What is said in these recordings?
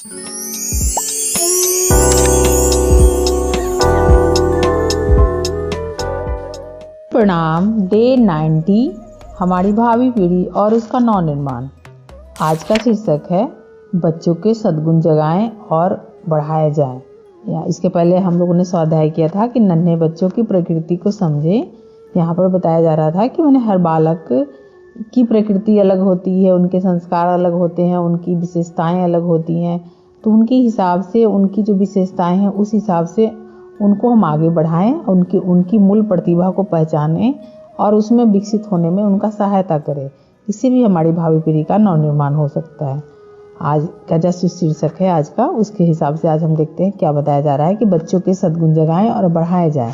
प्रणाम। डे 90 हमारी भावी पीढ़ी और उसका नव निर्माण। आज का शीर्षक है बच्चों के सद्गुण जगाएं और बढ़ाए जाएं। या इसके पहले हम लोगों ने स्वाध्याय किया था कि नन्हे बच्चों की प्रकृति को समझें। यहाँ पर बताया जा रहा था कि मैंने हर बालक की प्रकृति अलग होती है, उनके संस्कार अलग होते हैं, उनकी विशेषताएं अलग होती हैं। तो उनके हिसाब से, उनकी जो विशेषताएं हैं उस हिसाब से उनको हम आगे बढ़ाएं, उनकी मूल प्रतिभा को पहचानें और उसमें विकसित होने में उनका सहायता करें। इससे भी हमारी भावी पीढ़ी का नवनिर्माण हो सकता है। आज का जो शीर्षक है आज का, उसके हिसाब से आज हम देखते हैं क्या बताया जा रहा है कि बच्चों के सद्गुण जगाएं और बढ़ाए जाएं।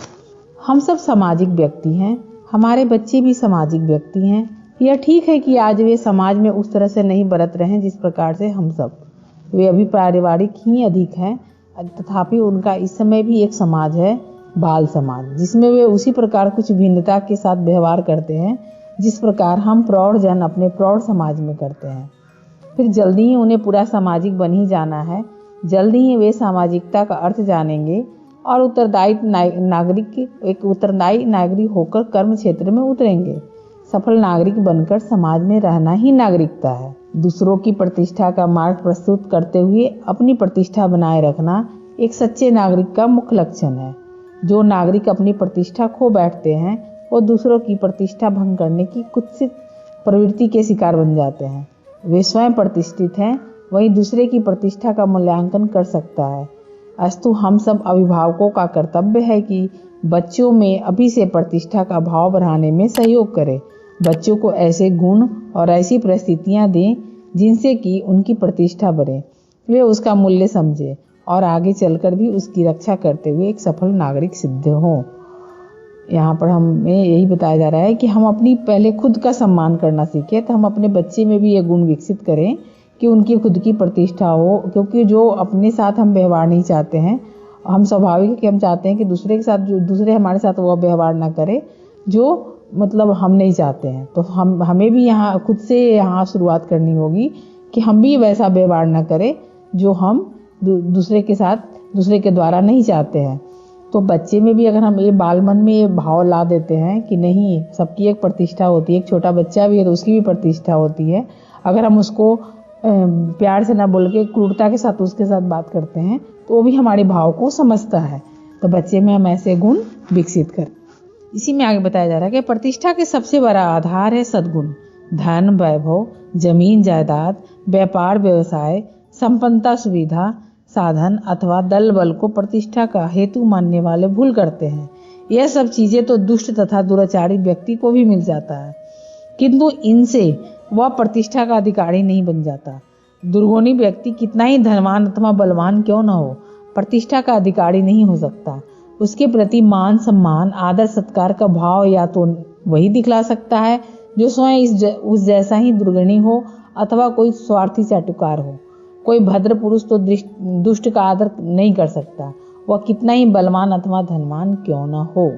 हम सब सामाजिक व्यक्ति हैं, हमारे बच्चे भी सामाजिक व्यक्ति हैं। यह ठीक है कि आज वे समाज में उस तरह से नहीं बरत रहे हैं जिस प्रकार से हम सब। वे अभी पारिवारिक ही अधिक हैं, तथापि उनका इस समय भी एक समाज है, बाल समाज, जिसमें वे उसी प्रकार कुछ भिन्नता के साथ व्यवहार करते हैं जिस प्रकार हम प्रौढ़ जन अपने प्रौढ़ समाज में करते हैं। फिर जल्दी ही उन्हें पूरा सामाजिक बन ही जाना है। जल्दी ही वे सामाजिकता का अर्थ जानेंगे और उत्तरदायी नागरिक होकर कर्म क्षेत्र में उतरेंगे। सफल नागरिक बनकर समाज में रहना ही नागरिकता है। दूसरों की प्रतिष्ठा का मार्ग प्रस्तुत करते हुए अपनी प्रतिष्ठा बनाए रखना एक सच्चे नागरिक का मुख्य लक्षण है। जो नागरिक अपनी प्रतिष्ठा खो बैठते हैं वो दूसरों की प्रतिष्ठा भंग करने की कुत्सित प्रवृत्ति के शिकार बन जाते हैं। वे स्वयं प्रतिष्ठित हैं, वहीं दूसरे की प्रतिष्ठा का मूल्यांकन कर सकता है। अस्तु हम सब अभिभावकों का कर्तव्य है कि बच्चों में अभी से प्रतिष्ठा का भाव बढ़ाने में सहयोग करें। बच्चों को ऐसे गुण और ऐसी परिस्थितियां दें जिनसे कि उनकी प्रतिष्ठा बढ़े, वे उसका मूल्य समझें और आगे चलकर भी उसकी रक्षा करते हुए एक सफल नागरिक सिद्ध हों। यहाँ पर हमें यही बताया जा रहा है कि हम अपनी पहले खुद का सम्मान करना सीखें, तो हम अपने बच्चे में भी ये गुण विकसित करें कि उनकी खुद की प्रतिष्ठा हो। क्योंकि जो अपने साथ हम व्यवहार नहीं चाहते हैं, हम स्वाभाविक है कि हम चाहते हैं कि दूसरे के साथ, जो दूसरे हमारे साथ वो व्यवहार ना करे जो मतलब हम नहीं चाहते हैं। तो हमें भी यहाँ खुद से यहाँ शुरुआत करनी होगी कि हम भी वैसा व्यवहार ना करें जो हम दूसरे के साथ, दूसरे के द्वारा नहीं चाहते हैं। तो बच्चे में भी अगर हम ये बाल मन में ये भाव ला देते हैं कि नहीं, सबकी एक प्रतिष्ठा होती है, एक छोटा बच्चा भी है तो उसकी भी प्रतिष्ठा होती है। अगर हम उसको प्यार से ना बोल के क्रूरता के साथ उसके साथ बात करते हैं तो वो भी हमारे भाव को समझता है। तो बच्चे में हम ऐसे गुण विकसित करें। इसी में आगे बताया जा रहा है कि प्रतिष्ठा के सबसे बड़ा आधार है सद्गुण। धन, वैभव, जमीन जायदाद, व्यापार व्यवसाय, संपन्नता, सुविधा, साधन अथवा दल बल को प्रतिष्ठा का हेतु मानने वाले भूल करते हैं। यह सब चीजें तो दुष्ट तथा दुराचारी व्यक्ति को भी मिल जाता है, किंतु इनसे वह प्रतिष्ठा का अधिकारी नहीं बन जाता। दुर्गुणी व्यक्ति कितना ही धनवान अथवा बलवान क्यों न हो, प्रतिष्ठा का अधिकारी नहीं हो सकता। उसके प्रति मान सम्मान, आदर सत्कार का भाव या तो वही दिखला सकता है जो स्वयं उस जैसा ही दुर्गुणी हो अथवा कोई स्वार्थी चाटुकार हो। कोई भद्र पुरुष तो दुष्ट का आदर नहीं कर सकता, वह कितना ही बलवान अथवा धनवान क्यों न हो।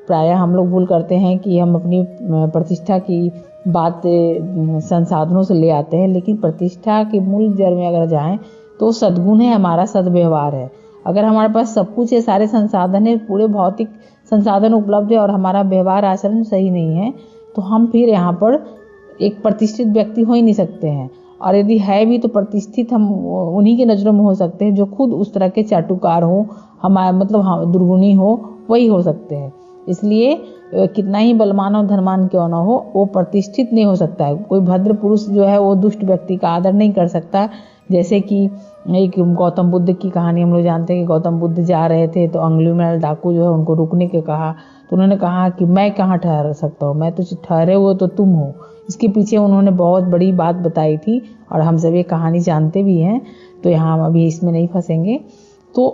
प्रायः हम लोग भूल करते हैं कि हम अपनी प्रतिष्ठा की बात संसाधनों से ले आते हैं, लेकिन प्रतिष्ठा के मूल जड़ में अगर जाएं तो सद्गुण है, हमारा सद्व्यवहार है। अगर हमारे पास सब कुछ है, सारे संसाधन है, पूरे भौतिक संसाधन उपलब्ध है और हमारा व्यवहार आचरण सही नहीं है, तो हम फिर यहाँ पर एक प्रतिष्ठित व्यक्ति हो ही नहीं सकते हैं। और यदि है भी तो प्रतिष्ठित हम उन्हीं की नज़रों में हो सकते हैं जो खुद उस तरह के चाटुकार हो, हमारे मतलब दुर्गुणी हो, वही हो सकते हैं। इसलिए कितना ही बलवान और धनवान क्यों न हो, वो प्रतिष्ठित नहीं हो सकता है। कोई भद्र पुरुष जो है वो दुष्ट व्यक्ति का आदर नहीं कर सकता। जैसे कि एक गौतम बुद्ध की कहानी हम लोग जानते हैं कि गौतम बुद्ध जा रहे थे तो अंगुलीमाल डाकू जो है उनको रुकने के कहा, तो उन्होंने कहा कि मैं कहाँ ठहर सकता हूँ, मैं तो ठहरे हुए तो तुम हो। इसके पीछे उन्होंने बहुत बड़ी बात बताई थी और हम सब ये कहानी जानते भी हैं, तो यहाँ हम अभी इसमें नहीं फंसेंगे। तो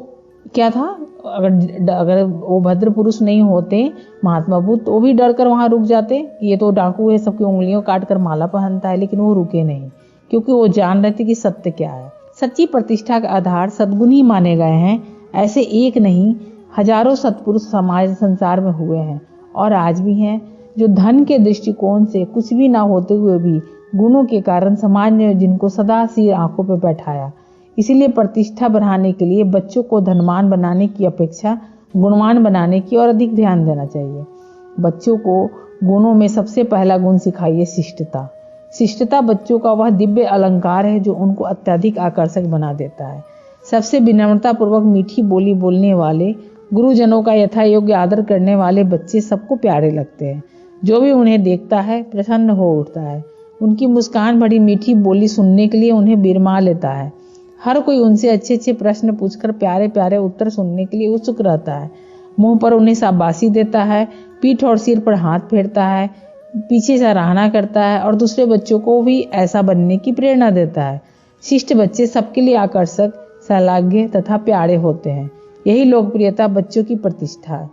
क्या था, अगर वो भद्र पुरुष नहीं होते महात्मा बुद्ध, तो वो भी डर कर वहाँ रुक जाते कि ये तो डाकू है, सबकी उंगलियों काट कर माला पहनता है। लेकिन वो रुके नहीं, क्योंकि वो जान रहे थे कि सत्य क्या है। सच्ची प्रतिष्ठा का आधार सद्गुण ही माने गए हैं। ऐसे एक नहीं, हजारों सत्पुरुष समाज संसार में हुए हैं और आज भी हैं, जो धन के दृष्टिकोण से कुछ भी ना होते हुए भी गुणों के कारण समाज ने जिनको सदा सिर आंखों पर बैठाया। इसीलिए प्रतिष्ठा बढ़ाने के लिए बच्चों को धनवान बनाने की अपेक्षा गुणवान बनाने की और अधिक ध्यान देना चाहिए। बच्चों को गुणों में सबसे पहला गुण सिखाइए शिष्टता। शिष्टता बच्चों का वह दिव्य अलंकार है जो उनको अत्यधिक आकर्षक बना देता है। सबसे विनम्रता पूर्वक मीठी बोली बोलने वाले, गुरुजनों का यथा योग्य आदर करने वाले बच्चे सबको प्यारे लगते हैं। जो भी उन्हें देखता है प्रसन्न हो उठता है। उनकी मुस्कान भरी मीठी बोली सुनने के लिए उन्हें बिरमा लेता है। हर कोई उनसे अच्छे अच्छे प्रश्न पूछकर प्यारे प्यारे उत्तर सुनने के लिए उत्सुक रहता है। मुंह पर उन्हें शाबाशी देता है, पीठ और सिर पर हाथ फेरता है, पीछे सराहना करता है और दूसरे बच्चों को भी ऐसा बनने की प्रेरणा देता है। शिष्ट बच्चे सबके लिए आकर्षक, सलाह्य तथा प्यारे होते हैं। यही लोकप्रियता बच्चों की प्रतिष्ठा है,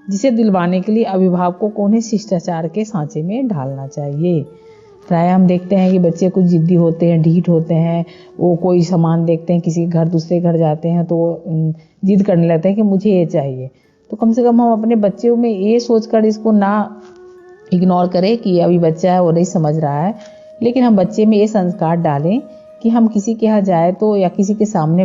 जिसे दिलवाने के लिए अभिभावकों को उन्हें शिष्टाचार के सांचे में ढालना चाहिए। प्राय हम देखते हैं कि बच्चे कुछ जिद्दी होते हैं, ढीठ होते हैं। वो कोई सामान देखते हैं, किसी घर दूसरे घर जाते हैं तो जिद करने लगते हैं कि मुझे ये चाहिए। तो कम से कम हम अपने बच्चों में ये सोचकर इसको ना इग्नोर करें कि अभी बच्चा है, वो नहीं समझ रहा है, लेकिन हम बच्चे में ये संस्कार डालें कि हम किसी के यहाँ जाए तो या किसी के सामने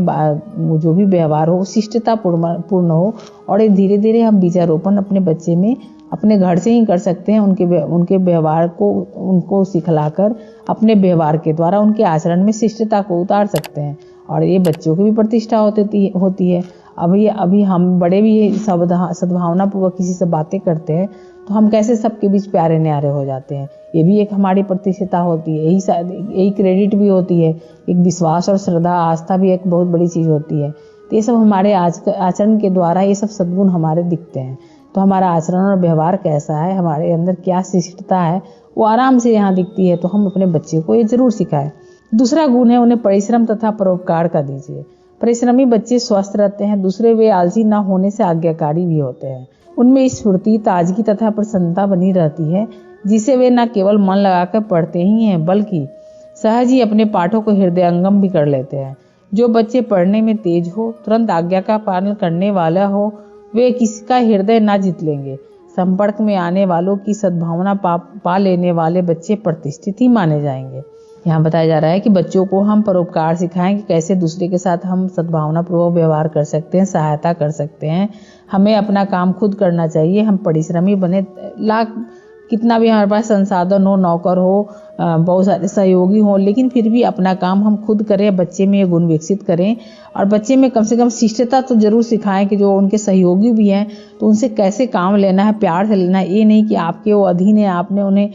जो भी व्यवहार हो शिष्टता पूर्ण हो। और धीरे धीरे हम बीजारोपण अपने बच्चे में अपने घर से ही कर सकते हैं। उनके व्यवहार को उनको सिखलाकर अपने व्यवहार के द्वारा उनके आचरण में शिष्टता को उतार सकते हैं और ये बच्चों की भी प्रतिष्ठा होती है। अभी हम बड़े भी सद्भावना पूर्वक किसी से बातें करते हैं तो हम कैसे सबके बीच प्यारे न्यारे हो जाते हैं। ये भी एक हमारी प्रतिष्ठा होती है, यही क्रेडिट भी होती है। एक विश्वास और श्रद्धा आस्था भी एक बहुत बड़ी चीज़ होती है। तो ये सब हमारे आचरण के द्वारा ये सब सद्गुण हमारे दिखते हैं। तो हमारा आचरण और व्यवहार कैसा है, हमारे अंदर क्या शिष्टता है, वो आराम से यहाँ दिखती है। तो हम अपने बच्चे को ये जरूर सिखाएं। दूसरा गुण है उन्हें परिश्रम तथा परोपकार का दीजिए। परिश्रमी बच्चे स्वस्थ रहते हैं। दूसरे वे आलसी न होने से आज्ञाकारी भी होते हैं। उनमें स्फूर्ति, ताजगी तथा प्रसन्नता बनी रहती है, जिसे वे न केवल मन लगाकर पढ़ते ही हैं बल्कि सहज ही अपने पाठों को हृदयंगम भी कर लेते हैं। जो बच्चे पढ़ने में तेज हो, तुरंत आज्ञा का पालन करने वाला हो, वे किसी का हृदय ना जीत लेंगे। संपर्क में आने वालों की सद्भावना पा लेने वाले बच्चे प्रतिष्ठित ही माने जाएंगे। यहाँ बताया जा रहा है कि बच्चों को हम परोपकार सिखाएं कि कैसे दूसरे के साथ हम सद्भावना पूर्वक व्यवहार कर सकते हैं, सहायता कर सकते हैं। हमें अपना काम खुद करना चाहिए। हम परिश्रमी बने, कितना भी हमारे पास संसाधन हो, नौकर हो, बहुत सारे सहयोगी हों, लेकिन फिर भी अपना काम हम खुद करें। बच्चे में ये गुण विकसित करें और बच्चे में कम से कम शिष्टता तो जरूर सिखाएं कि जो उनके सहयोगी भी हैं तो उनसे कैसे काम लेना है, प्यार से लेना है। ये नहीं कि आपके वो अधीन है, आपने उन्हें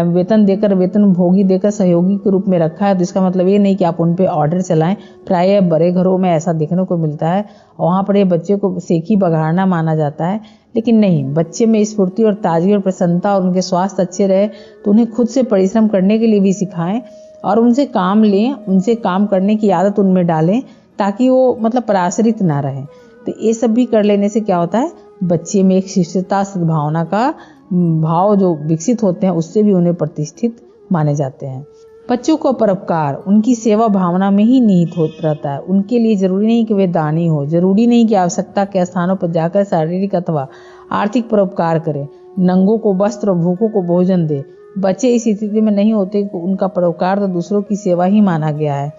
वेतन भोगी देकर सहयोगी के रूप में रखा है तो इसका मतलब ये नहीं कि आप उन पे ऑर्डर चलाएं। प्राय बड़े घरों में ऐसा देखने को मिलता है और वहाँ पर ये बच्चे को सेखी बघाड़ना माना जाता है। लेकिन नहीं, बच्चे में स्फूर्ति और ताजगी और प्रसन्नता और उनके स्वास्थ्य अच्छे रहे तो उन्हें खुद से परिश्रम करने के लिए भी सिखाएं और उनसे काम लें, उनसे काम करने की आदत उनमें डालें ताकि वो मतलब पराश्रित ना रहें। तो ये सब भी कर लेने से क्या होता है, बच्चे में एक शिष्टता, सद्भावना का भाव जो विकसित होते हैं उससे भी उन्हें प्रतिष्ठित माने जाते हैं। बच्चों को परोपकार उनकी सेवा भावना में ही निहित हो रहता है। उनके लिए जरूरी नहीं कि वे दानी हो, जरूरी नहीं कि आवश्यकता के स्थानों पर जाकर शारीरिक अथवा आर्थिक परोपकार करें। नंगों को वस्त्र और भूखों को भोजन दे। बच्चे इस स्थिति में नहीं होते कि उनका परोपकार तो दूसरों की सेवा ही माना गया है।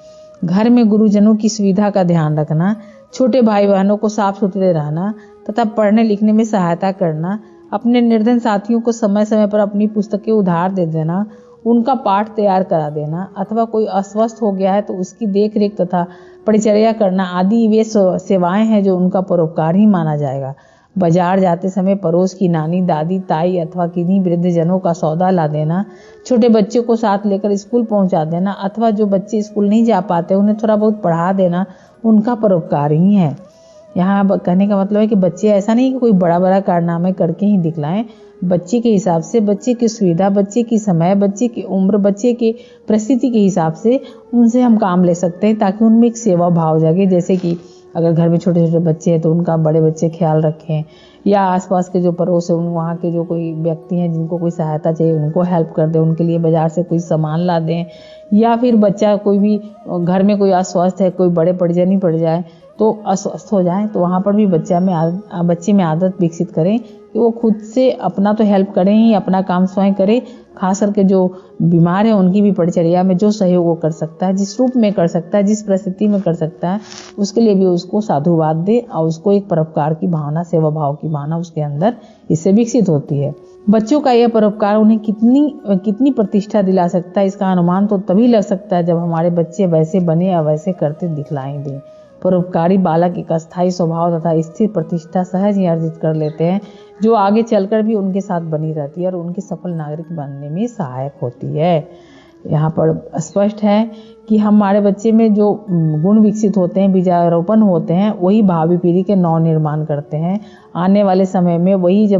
घर में गुरुजनों की सुविधा का ध्यान रखना, छोटे भाई बहनों को साफ सुथरे रहना तथा पढ़ने लिखने में सहायता करना, अपने निर्धन साथियों को समय समय पर अपनी पुस्तकें उधार दे देना, उनका पाठ तैयार करा देना अथवा कोई अस्वस्थ हो गया है तो उसकी देख रेख तथा परिचर्या करना आदि वे सेवाएं हैं जो उनका परोपकार ही माना जाएगा। बाजार जाते समय पड़ोस की नानी, दादी, ताई अथवा किन्हीं वृद्धजनों का सौदा ला देना, छोटे बच्चों को साथ लेकर स्कूल पहुंचा देना अथवा जो बच्चे स्कूल नहीं जा पाते उन्हें थोड़ा बहुत पढ़ा देना उनका परोपकार ही है। यहाँ कहने का मतलब है कि बच्चे ऐसा नहीं कि कोई बड़ा बड़ा कारनामे करके ही दिखलाएं। बच्चे के हिसाब से, बच्चे की सुविधा, बच्चे की समय, बच्चे की उम्र, बच्चे की परिस्थिति के हिसाब से उनसे हम काम ले सकते हैं ताकि उनमें एक सेवा भाव जागे। जैसे कि अगर घर में छोटे छोटे बच्चे हैं तो उनका बड़े बच्चे ख्याल रखें, या आसपास के जो पड़ोस है वहाँ के जो कोई व्यक्ति हैं जिनको कोई सहायता चाहिए उनको हेल्प कर दें, उनके लिए बाजार से कोई सामान ला दें। या फिर बच्चा कोई भी घर में कोई अस्वस्थ है, कोई बड़े परिजन ही पड़ जाए तो अस्वस्थ हो जाएं, तो वहाँ पर भी बच्चे में आदत विकसित करें कि वो खुद से अपना तो हेल्प करें ही, अपना काम स्वयं करें। खास करके जो बीमार है उनकी भी परिचर्या में जो सहयोग वो कर सकता है, जिस रूप में कर सकता है, जिस परिस्थिति में कर सकता है, उसके लिए भी उसको साधुवाद दे और उसको एक परोपकार की भावना, सेवा भाव की भावना उसके अंदर इससे विकसित होती है। बच्चों का यह परोपकार उन्हें कितनी प्रतिष्ठा दिला सकता है, इसका अनुमान तो तभी लग सकता है जब हमारे बच्चे वैसे बने या वैसे करते दिखलाई दें। परोपकारी बालक एक अस्थायी स्वभाव तथा स्थिर प्रतिष्ठा सहज ही अर्जित कर लेते हैं, जो आगे चलकर भी उनके साथ बनी रहती है और उनके सफल नागरिक बनने में सहायक होती है। यहाँ पर स्पष्ट है कि हमारे बच्चे में जो गुण विकसित होते हैं, बीजारोपण होते हैं, वही भावी पीढ़ी के नव निर्माण करते हैं। आने वाले समय में वही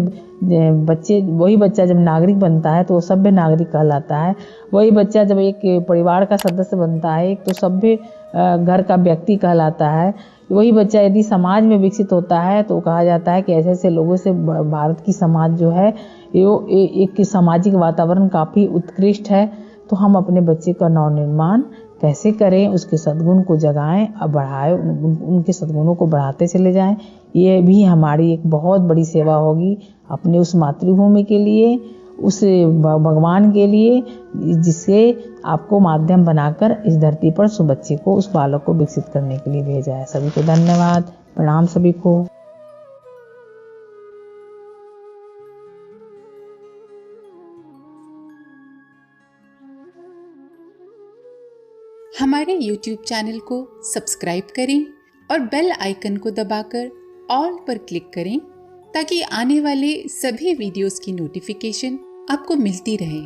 बच्चा जब नागरिक बनता है तो वो सभ्य नागरिक कहलाता है। वही बच्चा जब एक परिवार का सदस्य बनता है तो सभ्य घर का व्यक्ति कहलाता है। वही बच्चा यदि समाज में विकसित होता है तो कहा जाता है कि ऐसे ऐसे लोगों से भारत की समाज जो है एक सामाजिक वातावरण काफ़ी उत्कृष्ट है। तो हम अपने बच्चे का नवनिर्माण कैसे करें, उसके सद्गुण को जगाएं और बढ़ाएं, उनके सद्गुणों को बढ़ाते चले जाएं। ये भी हमारी एक बहुत बड़ी सेवा होगी अपने उस मातृभूमि के लिए, उस भगवान के लिए, जिससे आपको माध्यम बनाकर इस धरती पर उस बच्चे को, उस बालक को विकसित करने के लिए भेजा है। सभी को धन्यवाद, प्रणाम सभी को। हमारे YouTube चैनल को सब्सक्राइब करें और बेल आइकन को दबाकर ऑल पर क्लिक करें ताकि आने वाले सभी वीडियोस की नोटिफिकेशन आपको मिलती रहे।